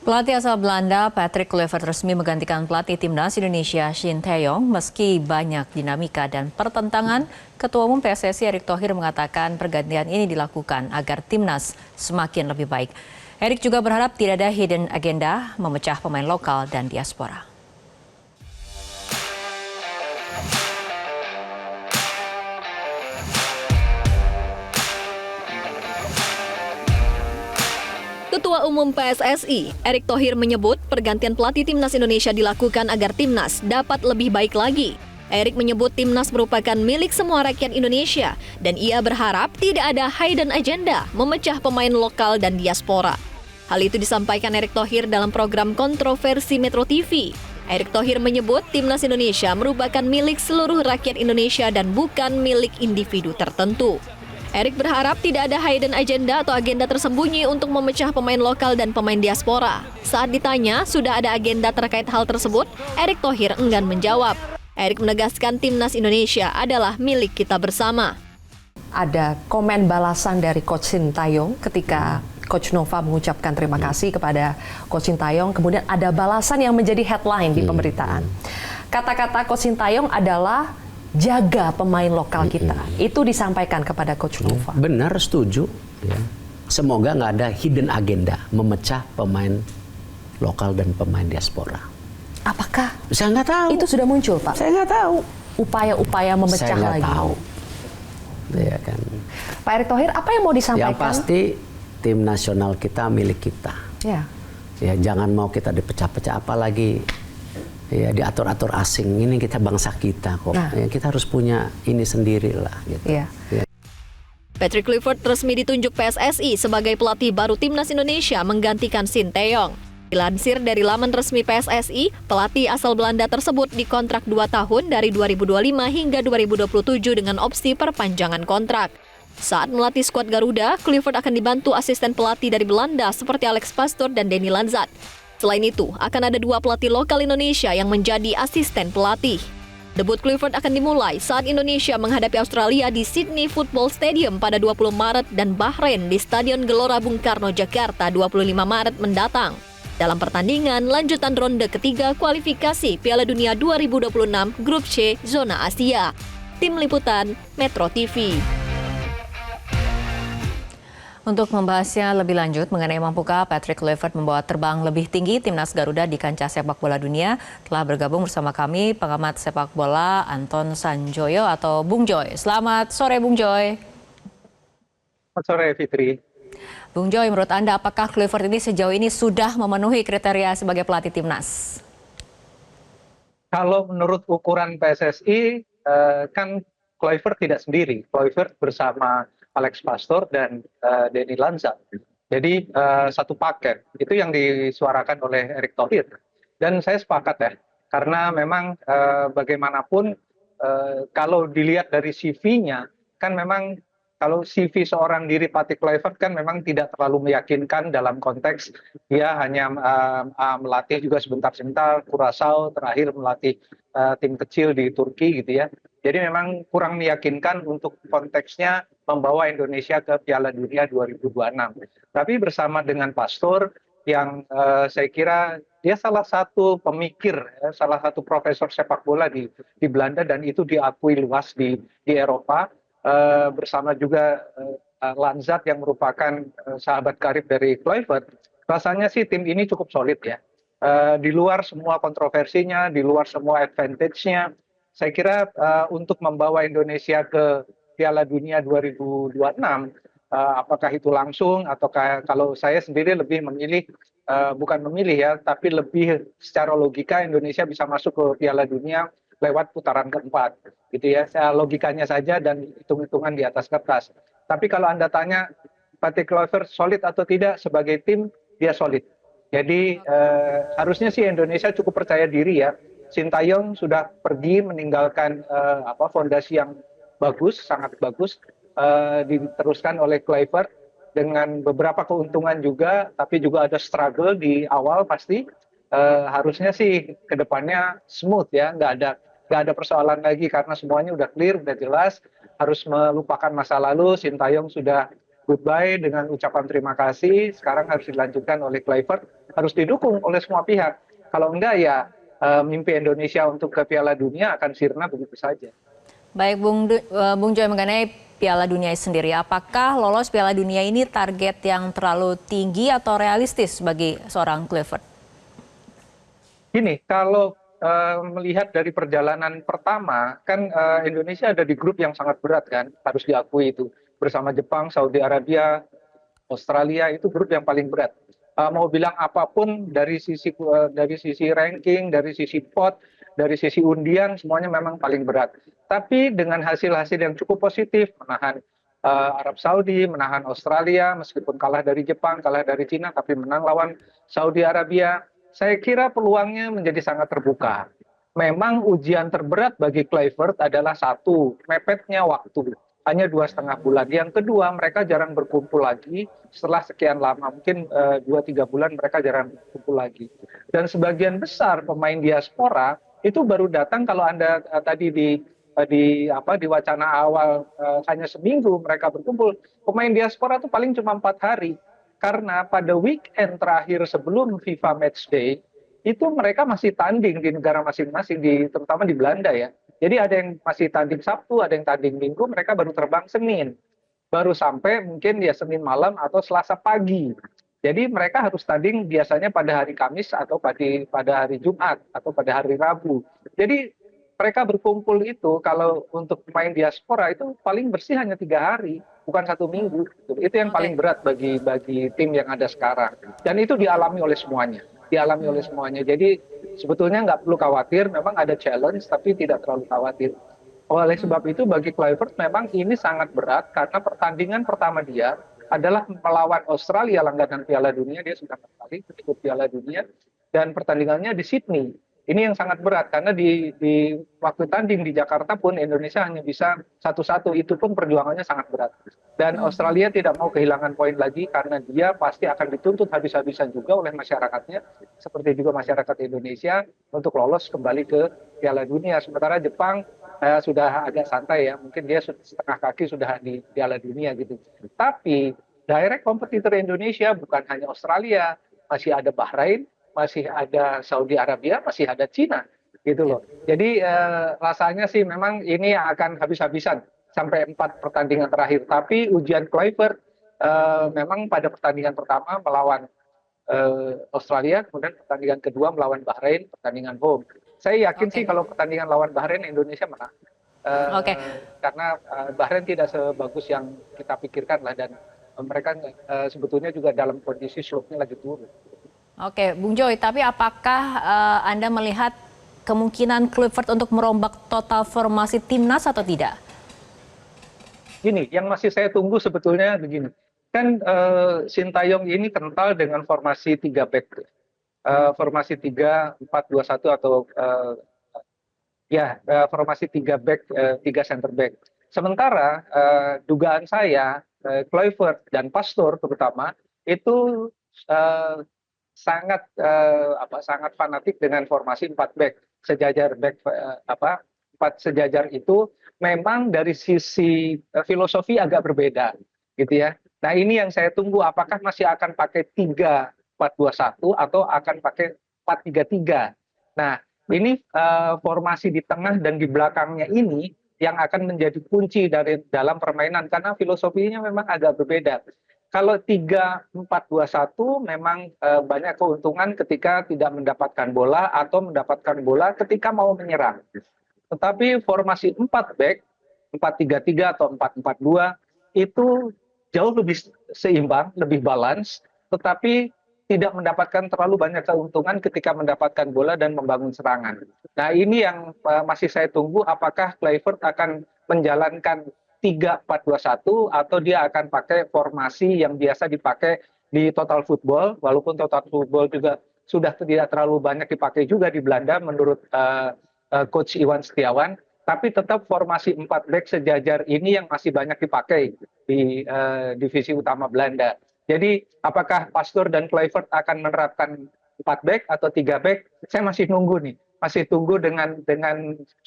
Pelatih asal Belanda Patrick Kluivert resmi menggantikan pelatih timnas Indonesia Shin Tae-yong meski banyak dinamika dan pertentangan. Ketua Umum PSSI Erick Thohir mengatakan pergantian ini dilakukan agar timnas semakin lebih baik. Erick juga berharap tidak ada hidden agenda memecah pemain lokal dan diaspora. Ketua Umum PSSI, Erick Thohir menyebut pergantian pelatih timnas Indonesia dilakukan agar timnas dapat lebih baik lagi. Erick menyebut timnas merupakan milik semua rakyat Indonesia dan ia berharap tidak ada hidden agenda memecah pemain lokal dan diaspora. Hal itu disampaikan Erick Thohir dalam program kontroversi Metro TV. Erick Thohir menyebut timnas Indonesia merupakan milik seluruh rakyat Indonesia dan bukan milik individu tertentu. Erick berharap tidak ada hidden agenda atau agenda tersembunyi untuk memecah pemain lokal dan pemain diaspora. Saat ditanya, sudah ada agenda terkait hal tersebut, Erick Thohir enggan menjawab. Erick menegaskan timnas Indonesia adalah milik kita bersama. Ada komen balasan dari Coach Shin Tae-yong ketika Coach Nova mengucapkan terima kasih kepada Coach Shin Tae-yong. Kemudian ada balasan yang menjadi headline di pemberitaan. Kata-kata Coach Shin Tae-yong adalah jaga pemain lokal kita. Itu disampaikan kepada Coach Nova. Benar, setuju. Ya. Semoga nggak ada hidden agenda memecah pemain lokal dan pemain diaspora. Apakah Saya nggak tahu. itu sudah muncul, Pak? Saya nggak tahu. Upaya-upaya memecah Saya nggak lagi. tahu. Ya kan. Pak Erick Thohir, apa yang mau disampaikan? Yang pasti tim nasional kita milik kita. Ya. Ya, jangan mau kita dipecah-pecah, apalagi ya diatur-atur asing. Ini kita bangsa kita kok. Nah. Ya, kita harus punya ini sendiri lah. Gitu. Iya. Ya. Patrick Kluivert resmi ditunjuk PSSI sebagai pelatih baru timnas Indonesia menggantikan Shin Tae-yong. Dilansir dari laman resmi PSSI, pelatih asal Belanda tersebut dikontrak 2 tahun dari 2025 hingga 2027 dengan opsi perpanjangan kontrak. Saat melatih skuad Garuda, Kluivert akan dibantu asisten pelatih dari Belanda seperti Alex Pastoor dan Denny Lanzat. Selain itu, akan ada 2 pelatih lokal Indonesia yang menjadi asisten pelatih. Debut Kluivert akan dimulai saat Indonesia menghadapi Australia di Sydney Football Stadium pada 20 Maret dan Bahrain di Stadion Gelora Bung Karno, Jakarta 25 Maret mendatang. Dalam pertandingan lanjutan ronde ketiga kualifikasi Piala Dunia 2026 Grup C Zona Asia. Tim Liputan Metro TV. Untuk membahasnya lebih lanjut mengenai mampukah Patrick Kluivert membawa terbang lebih tinggi timnas Garuda di kancah sepak bola dunia, telah bergabung bersama kami pengamat sepak bola Anton Sanjoyo atau Bung Joy. Selamat sore Bung Joy. Selamat sore Fitri. Bung Joy, menurut Anda apakah Kluivert ini sejauh ini sudah memenuhi kriteria sebagai pelatih timnas? Kalau menurut ukuran PSSI, kan Kluivert tidak sendiri. Kluivert bersama Alex Pastoor dan Denny Lanzat. Jadi satu paket. Itu yang disuarakan oleh Erick Thohir. Dan saya sepakat ya, karena memang bagaimanapun kalau dilihat dari CV-nya, kan memang kalau CV seorang diri Patrick Kluivert kan memang tidak terlalu meyakinkan dalam konteks dia hanya melatih juga sebentar-sebentar, Curaçao terakhir melatih tim kecil di Turki gitu ya. Jadi memang kurang meyakinkan untuk konteksnya membawa Indonesia ke Piala Dunia 2026. Tapi bersama dengan Pastoor yang saya kira dia salah satu pemikir, salah satu profesor sepak bola di Belanda dan itu diakui luas di Eropa. Bersama juga Lanzat yang merupakan sahabat karib dari Kluivert, rasanya sih tim ini cukup solid ya. Di luar semua kontroversinya, di luar semua advantage-nya, saya kira untuk membawa Indonesia ke Piala Dunia 2026, apakah itu langsung atau kalau saya sendiri lebih memilih, bukan memilih ya, tapi lebih secara logika Indonesia bisa masuk ke Piala Dunia lewat putaran keempat, gitu ya. Logikanya saja dan hitung-hitungan di atas kertas. Tapi kalau Anda tanya Patrick Kluivert solid atau tidak sebagai tim, dia solid. Jadi harusnya sih Indonesia cukup percaya diri ya. Shin Tae-yong sudah pergi meninggalkan fondasi yang bagus, sangat bagus, diteruskan oleh Kluivert dengan beberapa keuntungan juga, tapi juga ada struggle di awal pasti. Harusnya sih kedepannya smooth ya, nggak ada persoalan lagi karena semuanya udah clear, udah jelas. Harus melupakan masa lalu. Shin Tae-yong sudah goodbye dengan ucapan terima kasih. Sekarang harus dilanjutkan oleh Kluivert harus didukung oleh semua pihak. Kalau enggak ya mimpi Indonesia untuk ke Piala Dunia akan sirna begitu saja. Baik, Bung Joy, mengenai Piala Dunia sendiri, apakah lolos Piala Dunia ini target yang terlalu tinggi atau realistis bagi seorang Clifford? Gini, kalau melihat dari perjalanan pertama, kan Indonesia ada di grup yang sangat berat kan, harus diakui itu. Bersama Jepang, Saudi Arabia, Australia, itu grup yang paling berat. Mau bilang apapun dari sisi ranking, dari sisi pot, dari sisi undian, semuanya memang paling berat. Tapi dengan hasil-hasil yang cukup positif, menahan Arab Saudi, menahan Australia, meskipun kalah dari Jepang, kalah dari Cina, tapi menang lawan Saudi Arabia, saya kira peluangnya menjadi sangat terbuka. Memang ujian terberat bagi Kluivert adalah satu, mepetnya waktu. Hanya 2,5 bulan. Yang kedua, mereka jarang berkumpul lagi setelah sekian lama. Mungkin 2-3 bulan mereka jarang berkumpul lagi. Dan sebagian besar pemain diaspora itu baru datang kalau Anda tadi di wacana awal hanya seminggu mereka berkumpul. Pemain diaspora itu paling cuma 4 hari. Karena pada weekend terakhir sebelum FIFA Matchday, itu mereka masih tanding di negara masing-masing, terutama di Belanda ya. Jadi ada yang masih tanding Sabtu, ada yang tanding Minggu, mereka baru terbang Senin. Baru sampai mungkin ya Senin malam atau Selasa pagi. Jadi mereka harus tanding biasanya pada hari Kamis atau pada hari Jumat atau pada hari Rabu. Jadi mereka berkumpul itu kalau untuk pemain diaspora itu paling bersih hanya 3 hari, bukan 1 minggu. Itu yang paling berat bagi tim yang ada sekarang. Dan itu dialami oleh semuanya. Jadi sebetulnya nggak perlu khawatir, memang ada challenge tapi tidak terlalu khawatir. Oleh sebab itu bagi Kluivert memang ini sangat berat karena pertandingan pertama dia adalah melawan Australia langganan Piala Dunia, dia sudah kembali ikut Piala Dunia dan pertandingannya di Sydney. Ini yang sangat berat karena di waktu tanding di Jakarta pun Indonesia hanya bisa 1-1, itu pun perjuangannya sangat berat. Dan Australia tidak mau kehilangan poin lagi karena dia pasti akan dituntut habis-habisan juga oleh masyarakatnya, seperti juga masyarakat Indonesia untuk lolos kembali ke Piala Dunia. Sementara Jepang sudah agak santai ya, mungkin dia setengah kaki sudah di Piala Dunia gitu. Tapi direct kompetitor Indonesia bukan hanya Australia, masih ada Bahrain, masih ada Saudi Arabia, masih ada Cina, gitu loh. Jadi rasanya sih memang ini akan habis-habisan sampai 4 pertandingan terakhir. Tapi ujian Kluivert memang pada pertandingan pertama melawan Australia, kemudian pertandingan kedua melawan Bahrain, pertandingan home. Saya yakin sih kalau pertandingan lawan Bahrain Indonesia menang. Karena Bahrain tidak sebagus yang kita pikirkan lah, dan mereka sebetulnya juga dalam kondisi slope-nya lagi turun. Oke, Bung Joy, tapi apakah Anda melihat kemungkinan Kluivert untuk merombak total formasi timnas atau tidak? Gini, yang masih saya tunggu sebetulnya begini. Kan Sintayong ini kental dengan formasi 3 back. Formasi 3-4-2-1 atau formasi 3 back, 3 center back. Sementara dugaan saya Kluivert dan Pastoor terutama itu sangat fanatik dengan formasi 4 back, sejajar back 4 sejajar itu memang dari sisi filosofi agak berbeda gitu ya. Nah, ini yang saya tunggu, apakah masih akan pakai 3-4-2-1 atau akan pakai 4-3-3. Nah, ini formasi di tengah dan di belakangnya ini yang akan menjadi kunci dalam permainan karena filosofinya memang agak berbeda. Kalau 3-4-2-1 memang banyak keuntungan ketika tidak mendapatkan bola atau mendapatkan bola ketika mau menyerang. Tetapi formasi 4 back, 4-3-3 atau 4-4-2 itu jauh lebih seimbang, lebih balance, tetapi tidak mendapatkan terlalu banyak keuntungan ketika mendapatkan bola dan membangun serangan. Nah, ini yang masih saya tunggu, apakah Kluivert akan menjalankan 3-4-2-1 atau dia akan pakai formasi yang biasa dipakai di total football, walaupun total football juga sudah tidak terlalu banyak dipakai juga di Belanda menurut Coach Iwan Setiawan, tapi tetap formasi 4 back sejajar ini yang masih banyak dipakai di divisi utama Belanda. Jadi apakah Pastoor dan Kluivert akan menerapkan 4 back atau 3 back? Saya masih nunggu nih, masih tunggu dengan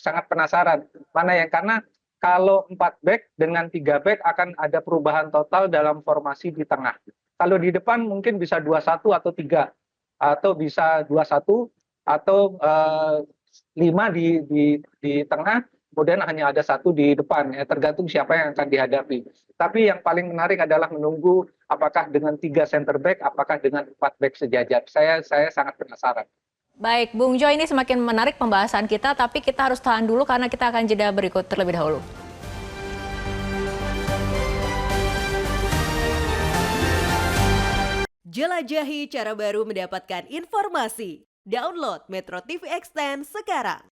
sangat penasaran mana yang, karena kalau 4 back dengan 3 back akan ada perubahan total dalam formasi di tengah. Kalau di depan mungkin bisa 2-1 atau 3 atau bisa 2-1 atau 5 di tengah, kemudian hanya ada 1 di depan, ya, tergantung siapa yang akan dihadapi. Tapi yang paling menarik adalah menunggu apakah dengan 3 center back, apakah dengan 4 back sejajar. Saya sangat penasaran. Baik, Bung Jo, ini semakin menarik pembahasan kita, tapi kita harus tahan dulu karena kita akan jeda berikut terlebih dahulu. Jelajahi cara baru mendapatkan informasi. Download Metro TV Extend sekarang.